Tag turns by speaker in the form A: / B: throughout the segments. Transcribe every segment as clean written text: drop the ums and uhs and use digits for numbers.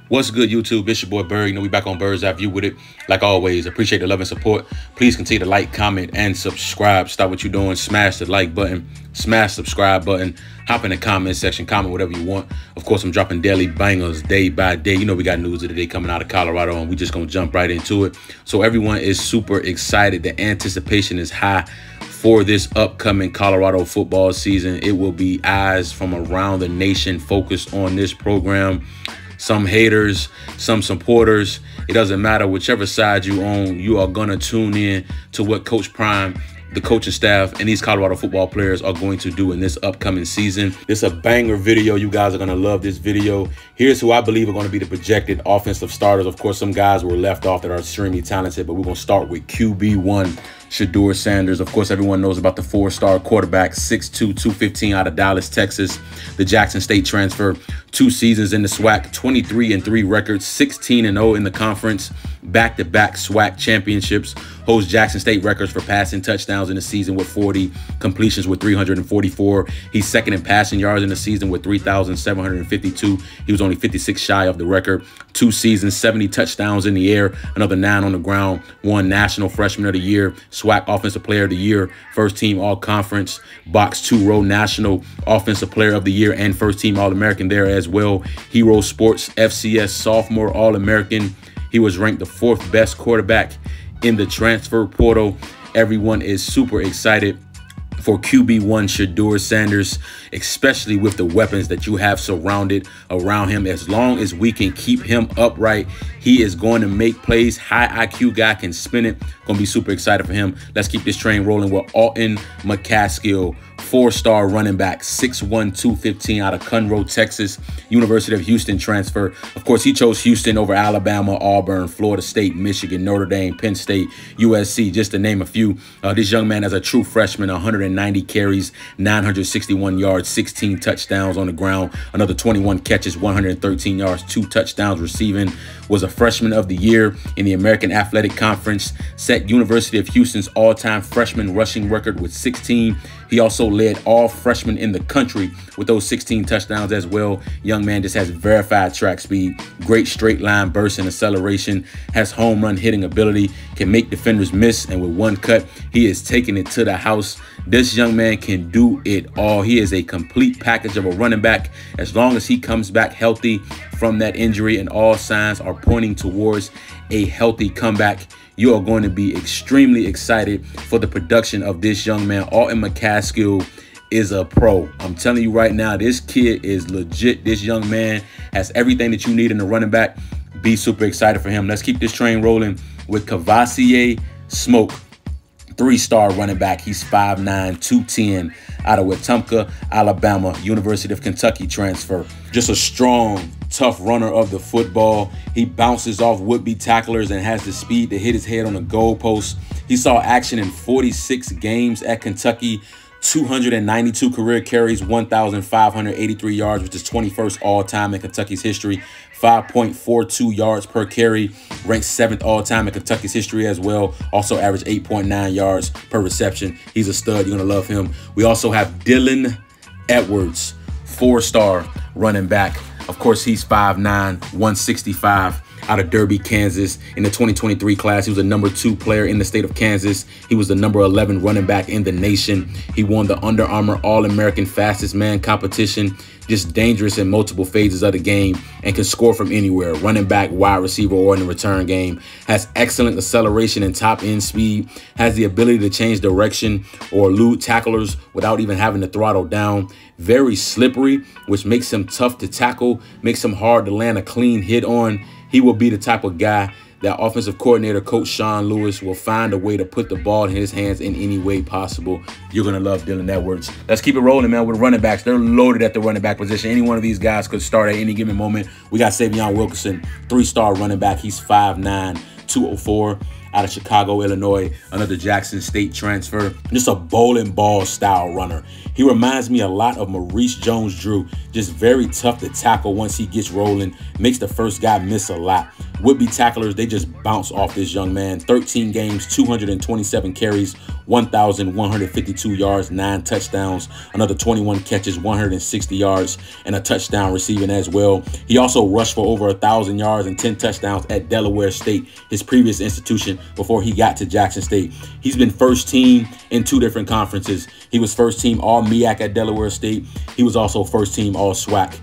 A: What's good, YouTube? It's your boy Bird. You know, we back on Bird's Eye View with it. Like always, appreciate the love and support. Please continue to like, comment, and subscribe. Stop what you're doing. Smash the like button. Smash subscribe button. Hop in the comment section. Comment whatever you want. Of course, I'm dropping daily bangers day by day. You know, we got news of the day coming out of Colorado, and we just going to jump right into it. So everyone is super excited. The anticipation is high for this upcoming Colorado football season. It will be eyes from around the nation focused on this program. Some haters, some supporters, it doesn't matter. Whichever side you own, you are going to tune in to what Coach Prime, the coaching staff, and these Colorado football players are going to do in this upcoming season. This is a banger video. You guys are going to love this video. Here's who I believe are going to be the projected offensive starters. Of course, some guys were left off that are extremely talented, but we're going to start with QB1, Shedeur Sanders. Of course, everyone knows about the four-star quarterback, 6'2", 215 out of Dallas, Texas. The Jackson State transfer, 2 seasons in the SWAC, 23-3 records, 16-0 in the conference, back-to-back SWAC championships, holds Jackson State records for passing touchdowns in the season with 40, completions with 344. He's second in passing yards in the season with 3,752. He was only 56 shy of the record. 2 seasons, 70 touchdowns in the air, another 9 on the ground, won National Freshman of the Year, SWAC Offensive Player of the Year, first team All-Conference, Box 2 Row National Offensive Player of the Year, and first team All-American there as well. Hero Sports FCS Sophomore All-American. He was ranked the 4th best quarterback in the transfer portal. Everyone is super excited for QB1 Shedeur Sanders, especially with the weapons that you have surrounded around him. As long as we can keep him upright, he is going to make plays. High IQ guy, can spin it. Gonna be super excited for him. Let's keep this train rolling with Alton McCaskill, 4-star running back, 6'1", 215 out of Conroe, Texas, University of Houston transfer. Of course, he chose Houston over Alabama, Auburn, Florida State, Michigan, Notre Dame, Penn State, USC, just to name a few. This young man, as a true freshman, 190 carries, 961 yards, 16 touchdowns on the ground, another 21 catches, 113 yards, 2 touchdowns receiving. Was a freshman of the year in the American Athletic Conference, set University of Houston's all-time freshman rushing record with 16. He also led all freshmen in the country with those 16 touchdowns as well. Young man just has verified track speed, great straight line burst and acceleration, has home run hitting ability, can make defenders miss, and with one cut, he is taking it to the house. This young man can do it all. He is a complete package of a running back. As long as he comes back healthy from that injury, and all signs are pointing towards a healthy comeback, you are going to be extremely excited for the production of this young man. Alton McCaskill is a pro. I'm telling you right now, this kid is legit. This young man has everything that you need in a running back. Be super excited for him. Let's keep this train rolling with Kavosiey Smoke, 3-star running back. He's 5'9", 210 out of Wetumpka, Alabama, University of Kentucky transfer. Just a strong, tough runner of the football. He bounces off would-be tacklers and has the speed to hit his head on the goalpost. He saw action in 46 games at Kentucky, 292 career carries, 1,583 yards, which is 21st all-time in Kentucky's history, 5.42 yards per carry, ranked 7th all-time in Kentucky's history as well. Also averaged 8.9 yards per reception. He's a stud. You're going to love him. We also have Dylan Edwards, 4-star running back. Of course, he's 5'9", 165 out of Derby, Kansas. In the 2023 class, he was a number 2 player in the state of Kansas. He was the number 11 running back in the nation. He won the Under Armour All-American Fastest Man competition. Just dangerous in multiple phases of the game and can score from anywhere. Running back, wide receiver, or in the return game. Has excellent acceleration and top end speed. Has the ability to change direction or elude tacklers without even having to throttle down. Very slippery, which makes him tough to tackle, makes him hard to land a clean hit on. He will be the type of guy that offensive coordinator Coach Sean Lewis will find a way to put the ball in his hands in any way possible. You're going to love Dylan Edwards. Let's keep it rolling, man, with running backs. They're loaded at the running back position. Any one of these guys could start at any given moment. We got Xavier Wilkerson, 3-star running back. He's 5'9", 204 out of Chicago, Illinois, another Jackson State transfer. Just a bowling ball style runner. He reminds me a lot of Maurice Jones-Drew. Just very tough to tackle once he gets rolling. Makes the first guy miss a lot. would-be tacklers, they just bounce off this young man. 13 games, 227 carries, 1,152 yards, 9 touchdowns, another 21 catches, 160 yards, and a touchdown receiving as well. He also rushed for over 1,000 yards and 10 touchdowns at Delaware State, his previous institution before he got to Jackson State. He's been first team in 2 different conferences. He was first team All-MEAC at Delaware State. He was also first team All-SWAC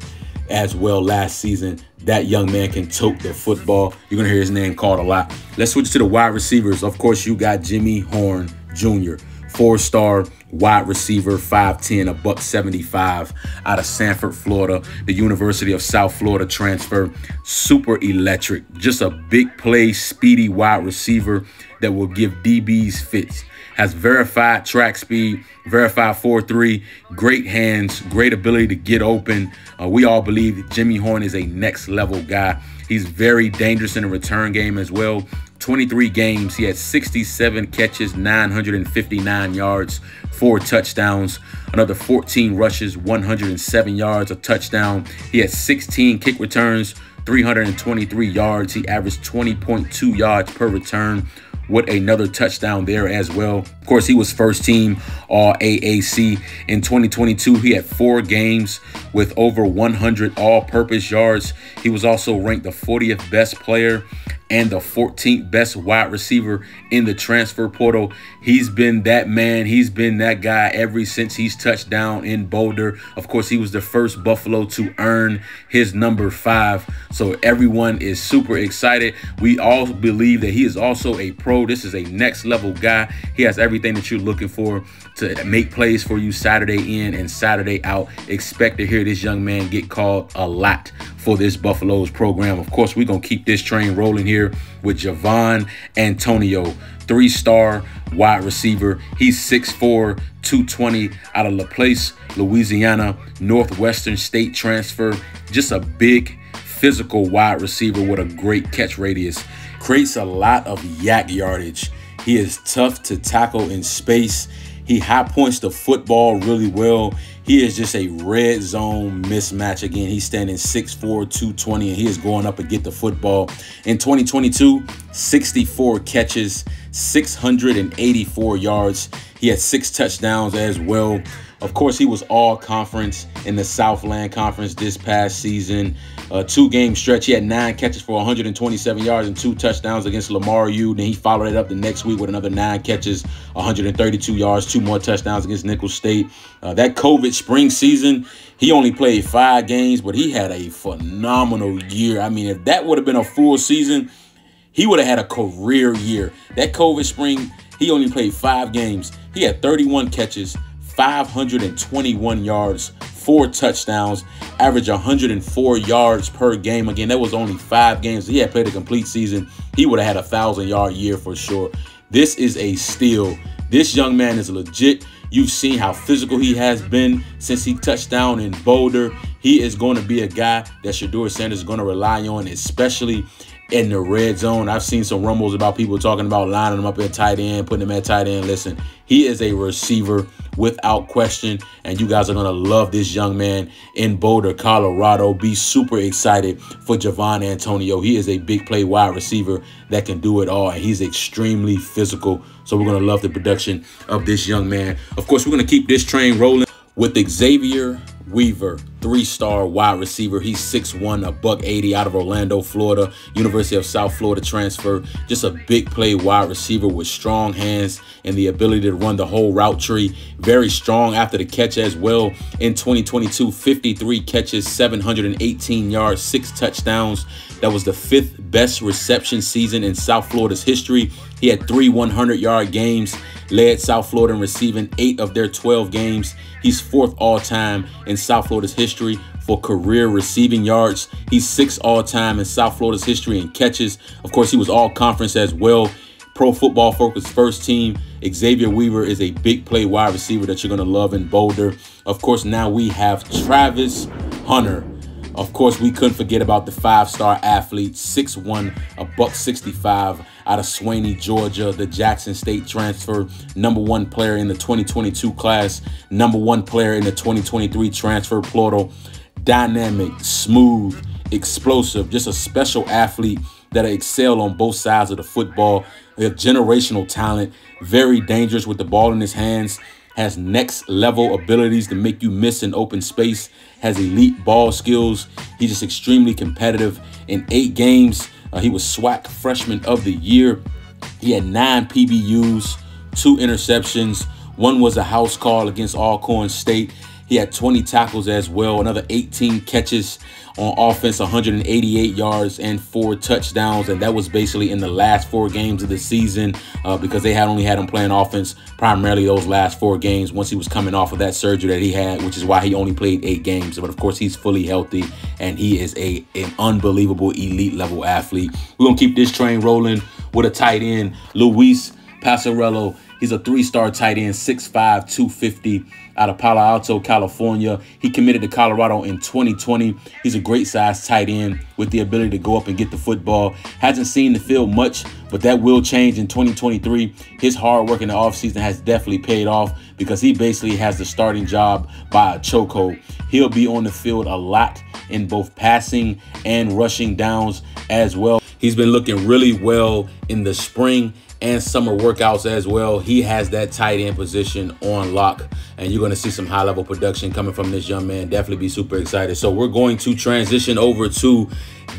A: as well last season. That young man can tote the football. You're going to hear his name called a lot. Let's switch to the wide receivers. Of course, you got Jimmy Horn Jr., 4-star wide receiver, 5'10", $175 out of Sanford, Florida, the University of South Florida transfer. Super electric. Just a big play, speedy wide receiver that will give DBs fits. Has verified track speed, verified 4.3, great hands, great ability to get open. We all believe that Jimmy Horn is a next level guy. He's very dangerous in the return game as well. 23 games, he had 67 catches, 959 yards, 4 touchdowns, another 14 rushes, 107 yards, a touchdown. He had 16 kick returns, 323 yards. He averaged 20.2 yards per return, with another touchdown there as well. Of course, he was first team All-AAC in 2022. He had 4 games with over 100 all-purpose yards. He was also ranked the 40th best player and the 14th best wide receiver in the transfer portal. He's been that man. He's been that guy ever since he's touched down in Boulder. Of course, he was the first Buffalo to earn his number 5. So everyone is super excited. We all believe that he is also a pro. This is a next level guy. He has everything that you're looking for to make plays for you Saturday in and Saturday out. Expect to hear this young man get called a lot for this Buffaloes program. Of course, we're going to keep this train rolling here with Javon Antonio, 3-star wide receiver. He's 6'4", 220 out of LaPlace, Louisiana, Northwestern State transfer. Just a big physical wide receiver with a great catch radius. Creates a lot of yak yardage. He is tough to tackle in space. He high points the football really well. He is just a red zone mismatch. Again, he's standing 6'4", 220, and he is going up and get the football. In 2022, 64 catches, 684 yards. He had 6 touchdowns as well. Of course, he was all conference in the Southland Conference this past season. 2-game stretch, he had 9 catches for 127 yards and 2 touchdowns against Lamar U. Then he followed it up the next week with another 9 catches, 132 yards, 2 more touchdowns against Nicholls State. That COVID spring season, he only played 5 games, but he had a phenomenal year. I mean, if that would have been a full season, he would have had a career year. That COVID spring, he only played 5 games. He had 31 catches, 521 yards, 4 touchdowns, average 104 yards per game. Again, that was only 5 games. He had played a complete season. He would have had a 1,000-yard year for sure. This is a steal. This young man is legit. You've seen how physical he has been since he touched down in Boulder. He is going to be a guy that Shedeur Sanders is going to rely on, especially in the red zone. I've seen some rumbles about people talking about lining him up at tight end, putting him at tight end. Listen, he is a receiver without question, and you guys are going to love this young man in Boulder, Colorado. Be super excited for Javon Antonio. He is a big play wide receiver that can do it all, and he's extremely physical. So we're going to love the production of this young man. Of course, we're going to keep this train rolling with Xavier Weaver, 3-star wide receiver. He's 6'1", $180 out of Orlando, Florida, University of South Florida transfer. Just a big play wide receiver with strong hands and the ability to run the whole route tree. Very strong after the catch as well. In 2022, 53 catches, 718 yards, 6 touchdowns. That was the 5th best reception season in South Florida's history. He had 3 100-yard games, led South Florida in receiving 8 of their 12 games. He's 4th all-time in South Florida's history for career receiving yards. He's 6th all-time in South Florida's history in catches. Of course, he was all-conference as well. Pro Football Focus first team. Xavier Weaver is a big play wide receiver that you're going to love in Boulder. Of course, now we have Travis Hunter. Of course, we couldn't forget about the 5-star athlete, 6'1", $165 out of Swaney, Georgia, the Jackson State transfer, #1 player in the 2022 class, #1 player in the 2023 transfer portal. Dynamic, smooth, explosive, just a special athlete that excel on both sides of the football. A generational talent, very dangerous with the ball in his hands, has next level abilities to make you miss in open space, has elite ball skills. He's just extremely competitive. In 8 games, he was SWAC Freshman of the Year. He had 9 PBUs, 2 interceptions. One was a house call against Alcorn State. He had 20 tackles as well, another 18 catches on offense, 188 yards and 4 touchdowns. And that was basically in the last 4 games of the season because they had only had him playing offense primarily those last 4 games once he was coming off of that surgery that he had, which is why he only played 8 games. But of course, he's fully healthy and he is an unbelievable elite level athlete. We're going to keep this train rolling with a tight end, Luis Passarello. He's a 3-star tight end, 6'5", 250, out of Palo Alto, California. He committed to Colorado in 2020. He's a great size tight end with the ability to go up and get the football. Hasn't seen the field much, but that will change in 2023. His hard work in the offseason has definitely paid off because he basically has the starting job by a chokehold. He'll be on the field a lot in both passing and rushing downs as well. He's been looking really well in the spring and summer workouts as well. He has that tight end position on lock, and you're going to see some high-level production coming from this young man. Definitely be super excited. So we're going to transition over to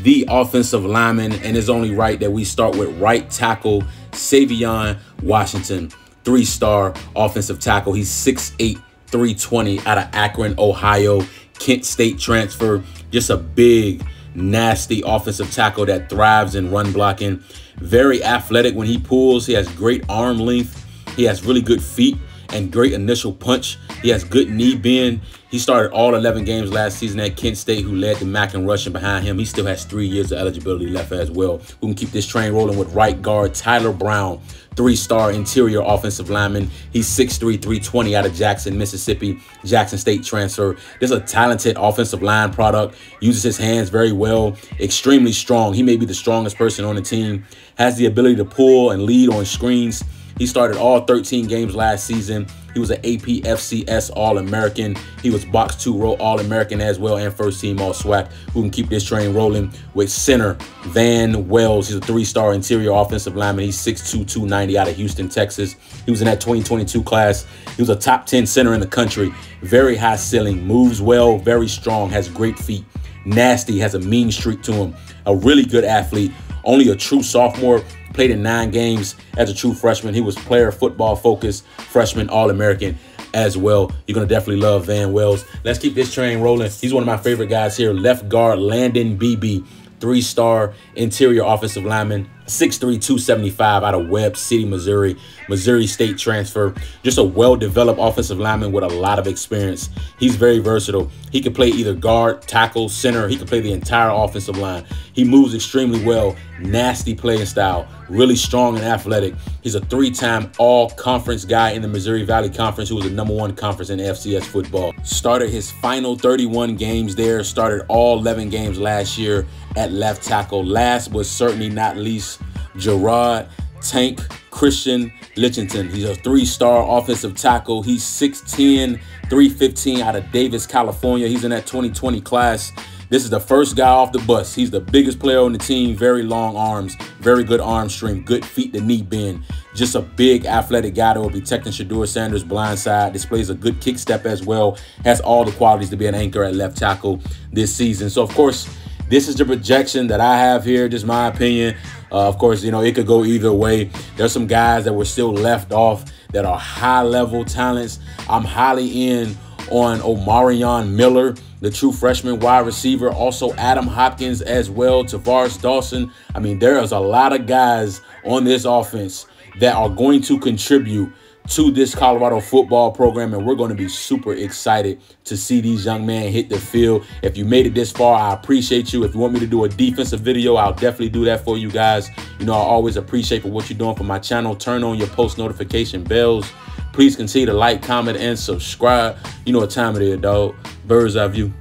A: the offensive lineman, and it's only right that we start with right tackle Xavier Washington, 3-star offensive tackle. He's 6'8", 320 out of Akron, Ohio, Kent State transfer. Just a big, nasty offensive tackle that thrives in run blocking. Very athletic when he pulls. He has great arm length. He has really good feet and great initial punch. He has good knee bend. He started all 11 games last season at Kent State, who led the MAC in rushing behind him. He still has 3 years of eligibility left as well. We can keep this train rolling with right guard Tyler Brown, 3-star interior offensive lineman. He's 6'3", 320 out of Jackson, Mississippi, Jackson State transfer. This is a talented offensive line product. Uses his hands very well. Extremely strong. He may be the strongest person on the team. Has the ability to pull and lead on screens. He started all 13 games last season. He was an AP FCS All-American. He was box 2 row All-American as well and first team All-SWAC. We can keep this train rolling with center Van Wells. He's a 3-star interior offensive lineman. He's 6'2", 290 out of Houston, Texas. He was in that 2022 class. He was a top 10 center in the country. Very high ceiling, moves well, very strong, has great feet. Nasty, has a mean streak to him. A really good athlete. Only a true sophomore. Played in 9 games as a true freshman. He was player football focused, freshman All-American as well. You're going to definitely love Van Wells. Let's keep this train rolling. He's one of my favorite guys here. Left guard Landon Beebe, 3-star interior offensive lineman, 6'3", 275 out of Webb City, Missouri, Missouri State transfer. Just a well-developed offensive lineman with a lot of experience. He's very versatile. He can play either guard, tackle, center. He can play the entire offensive line. He moves extremely well. Nasty playing style. Really strong and athletic. He's a 3-time all-conference guy in the Missouri Valley Conference, who was the #1 conference in FCS football. Started his final 31 games there. Started all 11 games last year at left tackle. Last but certainly not least, Gerard Tank Christian Lichington. He's a 3-star offensive tackle. He's 6'10", 315 out of Davis, California. He's in that 2020 class. This is the first guy off the bus. He's the biggest player on the team. Very long arms, very good arm strength, good feet to knee bend. Just a big athletic guy that will be protecting Shedeur Sanders' blind side. Displays a good kick step as well. Has all the qualities to be an anchor at left tackle this season. So, of course, this is the projection that I have here. Just my opinion. Of course, you know, it could go either way. There's some guys that were still left off that are high-level talents. I'm highly in on Omarion Miller, the true freshman wide receiver. Also, Adam Hopkins as well, Tavares Dawson. I mean, there is a lot of guys on this offense that are going to contribute to this Colorado football program, and we're going to be super excited to see these young men hit the field. If you made it this far, I appreciate you. If you want me to do a defensive video, I'll definitely do that for you guys. You know, I always appreciate for what you're doing for my channel. Turn on your post notification bells. Please continue to like, comment, and subscribe. You know what time it is, dog. Bird's eye view.